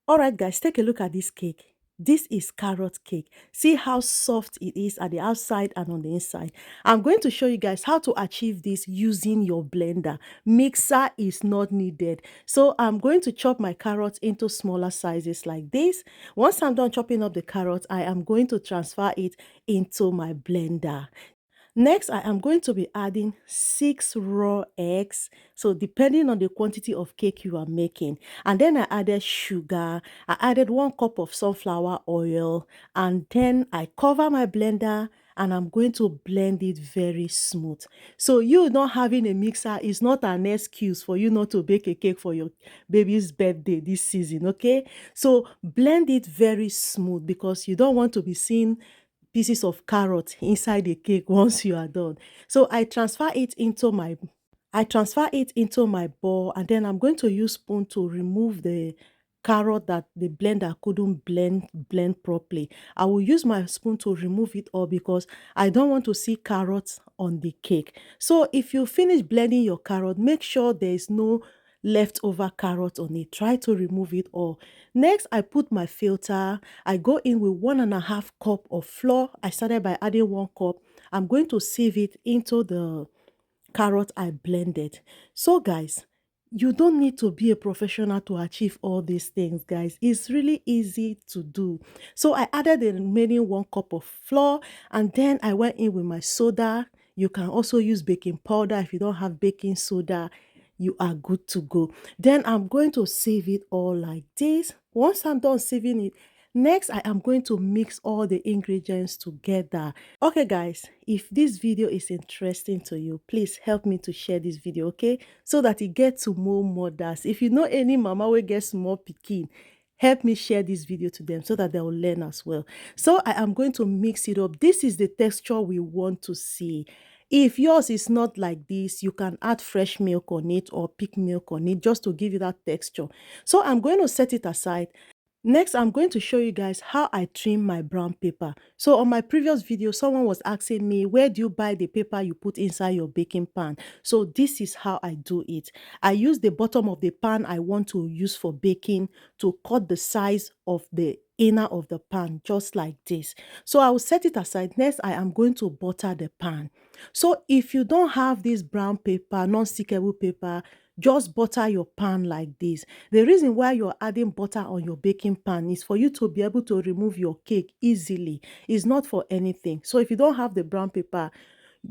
All right, guys, take a look at this cake. This is carrot cake. See how soft it is at the outside and on the inside. I'm going to show you guys how to achieve this using your blender. Mixer is not needed. So I'm going to chop my carrots into smaller sizes like this. Once I'm done chopping up the carrot, I am going to transfer it into my blender. Next, I am going to be adding 6 raw eggs. So depending on the quantity of cake you are making. And then I added sugar. I added 1 cup of sunflower oil. And then I cover my blender and I'm going to blend it very smooth. So you not having a mixer is not an excuse for you not to bake a cake for your baby's birthday this season, okay? So blend it very smooth because you don't want to be seeing pieces of carrot inside the cake once you are done. So I transfer it into my bowl, and then I'm going to use spoon to remove the carrot that the blender couldn't blend properly. I will use my spoon to remove it all because I don't want to see carrots on the cake. So if you finish blending your carrot, make sure there is no leftover carrot on it. Try to remove it all. Next, I put my filter. I go in with 1.5 cup of flour. I started by adding 1 cup. I'm going to sieve it into the carrot I blended. So guys, you don't need to be a professional to achieve all these things, guys. It's really easy to do. So I added the remaining 1 cup of flour, and then I went in with my soda. You can also use baking powder. If you don't have baking soda, you are good to go. Then I'm going to sieve it all like this. Once I'm done sieving it, next I am going to mix all the ingredients together. Okay guys, if this video is interesting to you, please help me to share this video, okay? So that it gets to more mothers. If you know any mama wey get small pikin, help me share this video to them so that they will learn as well. So I am going to mix it up. This is the texture we want to see. If yours is not like this, you can add fresh milk on it or peak milk on it just to give you that texture. So I'm going to set it aside. Next, I'm going to show you guys how I trim my brown paper. So on my previous video, someone was asking me, where do you buy the paper you put inside your baking pan? So this is how I do it. I use the bottom of the pan I want to use for baking to cut the size of the inner of the pan, just like this. So I will set it aside. Next, I am going to butter the pan. So if you don't have this brown paper, non-stickable paper, just butter your pan like this. The reason why you're adding butter on your baking pan is for you to be able to remove your cake easily. It's not for anything. So if you don't have the brown paper,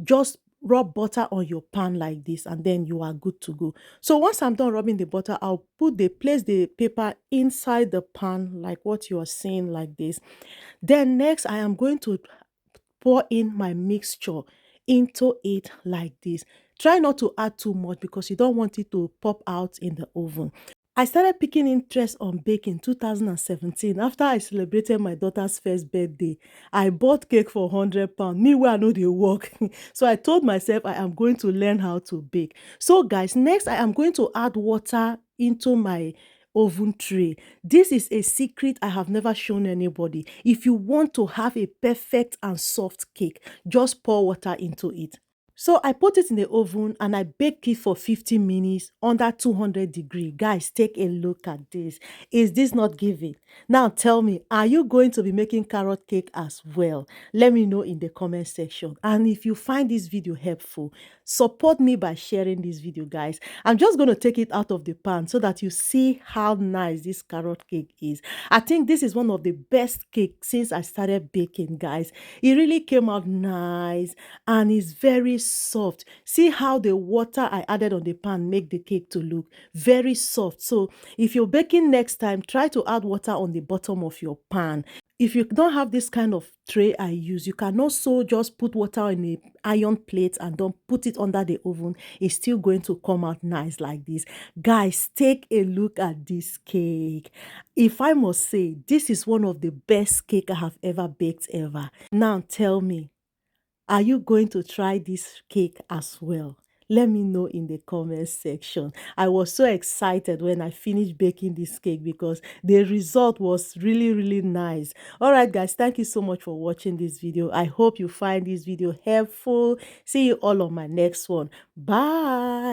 just rub butter on your pan like this and then you are good to go. So once I'm done rubbing the butter, I'll place the paper inside the pan like what you are seeing like this. Then next I am going to pour in my mixture into it like this. Try not to add too much because you don't want it to pop out in the oven. I started picking interest on baking 2017 after I celebrated my daughter's first birthday. I bought cake for £100. Meanwhile, I know they work. So I told myself I am going to learn how to bake. So guys, next I am going to add water into my oven tray. This is a secret I have never shown anybody. If you want to have a perfect and soft cake, just pour water into it. So I put it in the oven and I bake it for 15 minutes under 200 degree. Guys, take a look at this. Is this not giving? Now tell me, are you going to be making carrot cake as well? Let me know in the comment section. And if you find this video helpful, support me by sharing this video, guys. I'm just going to take it out of the pan so that you see how nice this carrot cake is. I think this is one of the best cakes since I started baking, guys. It really came out nice and it's very soft. See how the water I added on the pan make the cake to look very soft. So if you're baking next time, try to add water on the bottom of your pan. If you don't have this kind of tray I use, you can also just put water in a iron plate and don't put it under the oven. It's still going to come out nice like this. Guys, take a look at this cake. If I must say, this is one of the best cake I have ever baked ever. Now tell me, are you going to try this cake as well? Let me know in the comment section. I was so excited when I finished baking this cake because the result was really, really nice. All right, guys, thank you so much for watching this video. I hope you find this video helpful. See you all on my next one. Bye.